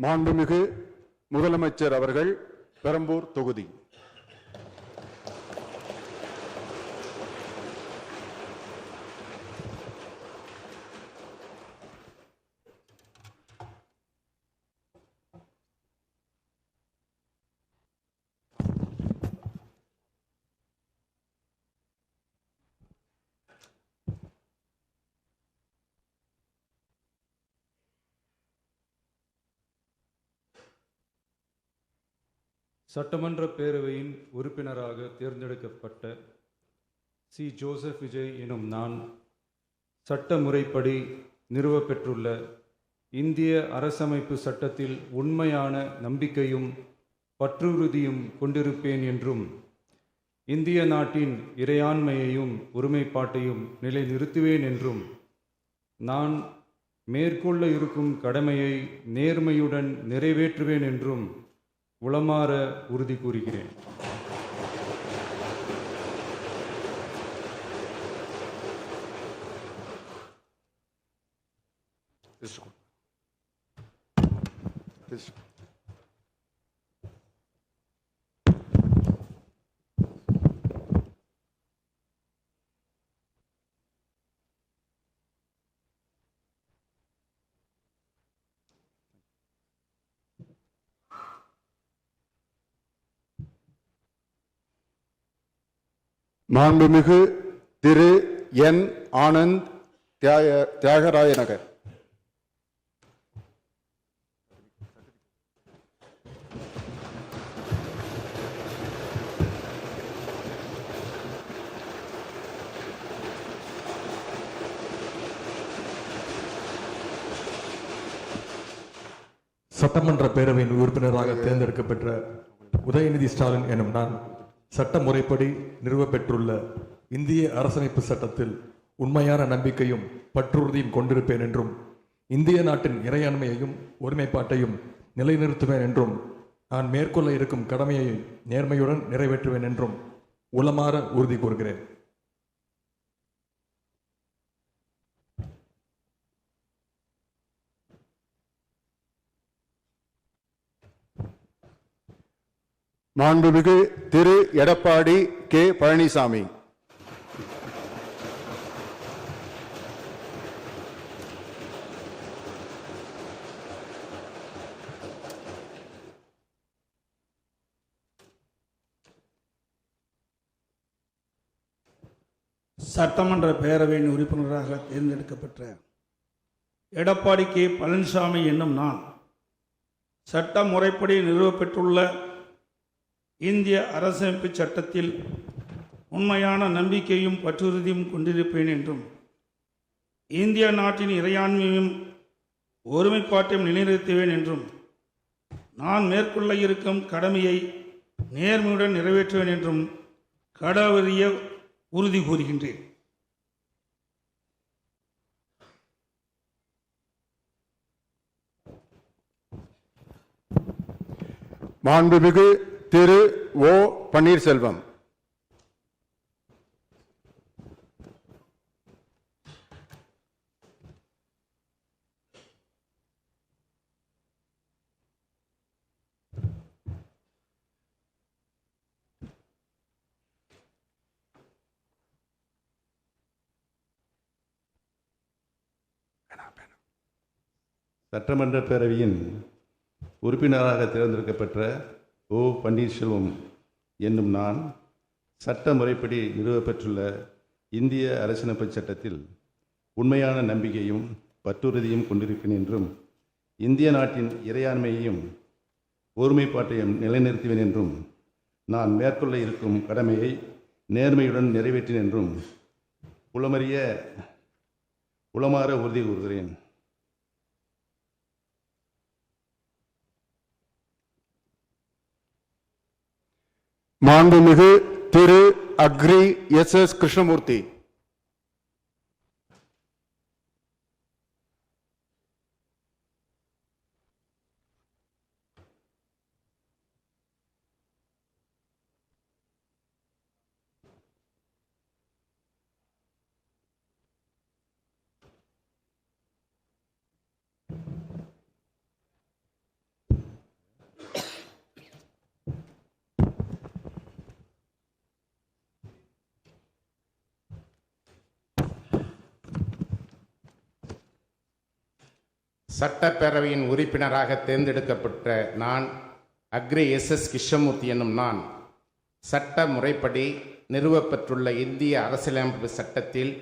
மாண்புமிகு முதலமைச்சர் அவர்கள் பெரம்பூர் தொகுதி. சட்டமன்ற பேரவையின் உறுப்பினராக தேர்ந்தெடுக்கப்பட்ட சி. ஜோசப் விஜய் எனும் நான் சட்ட முறைப்படி நிறுவப்பெற்றுள்ள இந்திய அரசமைப்பு சட்டத்தில் உண்மையான நம்பிக்கையும் பற்றுறுதியும் கொண்டிருப்பேன் என்றும் இந்திய நாட்டின் இறையாண்மையையும் ஒருமைப்பாட்டையும் நிலைநிறுத்துவேன் என்றும் நான் மேற்கொள்ள இருக்கும் கடமையை நேர்மையுடன் நிறைவேற்றுவேன் என்றும் உளமாற உறுதி கூறுகிறேன். மாண்புமிகு திரு என். ஆனந்த் தியாகராய நகர். சட்டமன்ற பேரவையின் உறுப்பினராக தேர்ந்தெடுக்கப்பட்ட உதயநிதி ஸ்டாலின் எனும் நான் சட்ட முறைப்படி நிறுவப்பெற்றுள்ள இந்திய அரசமைப்பு சட்டத்தில் உண்மையான நம்பிக்கையும் பற்றுறுதியும் கொண்டிருப்பேன் என்றும் இந்திய நாட்டின் இறையாண்மையையும் ஒருமைப்பாட்டையும் நிலைநிறுத்துவேன் என்றும் நான் மேற்கொள்ள இருக்கும் கடமையை நேர்மையுடன் நிறைவேற்றுவேன் என்றும் உளமாற உறுதி கூறுகிறேன். மாண்புமிகு திரு எடப்பாடி கே. பழனிசாமி. சட்டமன்ற பேரவையின் உறுப்பினராக தேர்ந்தெடுக்கப்பட்ட எடப்பாடி கே. பழனிசாமி என்னும் நான் சட்ட முறைப்படி நிறுவப்பெற்றுள்ள இந்திய அரசமைப்பு சட்டத்தில் உண்மையான நம்பிக்கையும் பற்றுறுதியும் கொண்டிருப்பேன் என்றும் இந்திய நாட்டின் இறையாண்மையும் ஒருமைப்பாட்டையும் நிலைநிறுத்துவேன் என்றும் நான் மேற்கொள்ள இருக்கும் கடமையை நேர்மையுடன் நிறைவேற்றுவேன் என்றும் கடவுளிய உறுதி கூறுகின்றேன். மாண்புமிகு திரு ஓ. பன்னீர்செல்வம். சட்டமன்ற பேரவையின் உறுப்பினராக தேர்ந்தெடுக்கப்பட்ட ஓ. பன்னீர்செல்வம் என்னும் நான் சட்ட முறைப்படி நிறுவப்பெற்றுள்ள இந்திய அரசியலமைப்பு சட்டத்தில் உண்மையான நம்பிக்கையும் பற்றுறுதியும் கொண்டிருப்பேன் என்றும் இந்திய நாட்டின் இறையாண்மையையும் ஒருமைப்பாட்டையும் நிலைநிறுத்துவேன் என்றும் நான் மேற்கொள்ள இருக்கும் கடமையை நேர்மையுடன் நிறைவேற்றேன் என்றும் உளமாற உறுதி கூறுகிறேன். மாண்புமிகு திரு அக்ரி எஸ். கிருஷ்ணமூர்த்தி. சட்டப்பேரவையின் உறுப்பினராக தேர்ந்தெடுக்கப்பட்ட நான் அக்ரி எஸ் கிருஷ்ணமூர்த்தி என்னும் நான் சட்ட முறைப்படி நிறுவப்பெற்றுள்ள இந்திய அரசியலமைப்பு சட்டத்தில்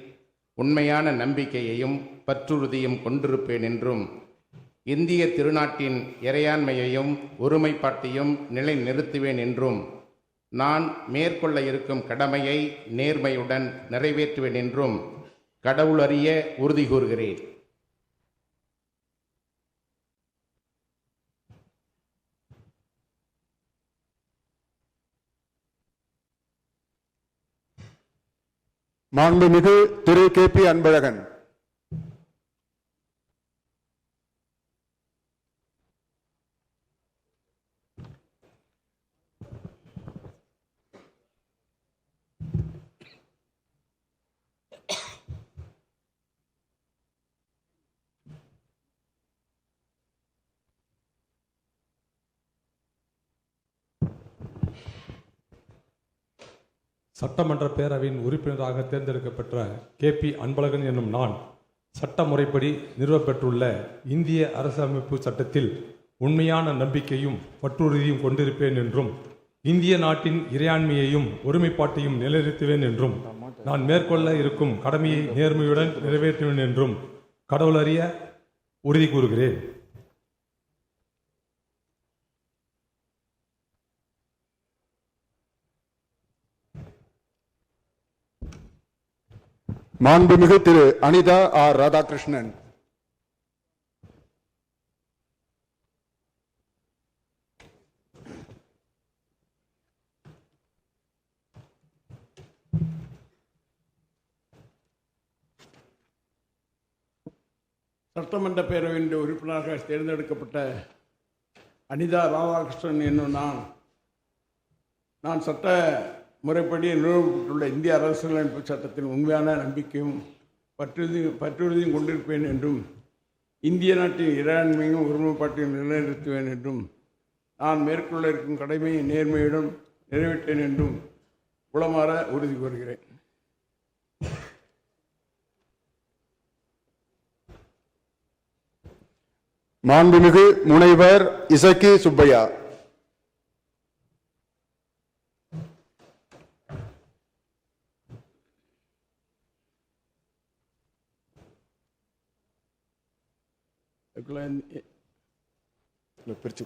உண்மையான நம்பிக்கையையும் பற்றுறுதியும் கொண்டிருப்பேன் என்றும் இந்திய திருநாட்டின் இறையாண்மையையும் ஒருமைப்பாட்டையும் நிலைநிறுத்துவேன் என்றும் நான் மேற்கொள்ள இருக்கும் கடமையை நேர்மையுடன் நிறைவேற்றுவேன் என்றும் கடவுளறிய உறுதி கூறுகிறேன். மாண்புமிகு திரு KP அன்பழகன். சட்டமன்ற பேரவையின் உறுப்பினராக தேர்ந்தெடுக்கப்பட்ட KP அன்பழகன் என்னும் நான் சட்ட முறைப்படி நிறுவப்பெற்றுள்ள இந்திய அரசமைப்பு சட்டத்தில் உண்மையான நம்பிக்கையும் பற்றுறுதியும் கொண்டிருப்பேன் என்றும் இந்திய நாட்டின் இறையாண்மையையும் ஒருமைப்பாட்டையும் நிலைநிறுத்துவேன் என்றும் நான் மேற்கொள்ள இருக்கும் கடமையை நேர்மையுடன் நிறைவேற்றுவேன் என்றும் கடவுளறிய உறுதி கூறுகிறேன். மாண்புமிகு திரு அனிதா ஆர் ராதாகிருஷ்ணன். சட்டமன்ற பேரவையின் உறுப்பினராக தேர்ந்தெடுக்கப்பட்ட அனிதா ராதாகிருஷ்ணன் என்னும் நான் சட்ட முறைப்படி நிறுவப்பட்டுள்ள இந்திய அரசியலமைப்பு சட்டத்தின் உண்மையான நம்பிக்கையும் பற்றுறுதியும் கொண்டிருப்பேன் என்றும் இந்திய நாட்டின் இறையாண்மையும் ஒருமைப்பாட்டையும் நிலைநிறுத்துவேன் என்றும் நான் மேற்கொள்ள இருக்கும் கடமையை நேர்மையுடன் நிறைவேற்றேன் என்றும் உளமாற உறுதி கூறுகிறேன். மாண்புமிகு முனைவர் இசக்கி சுப்பையா. பிரிச்சு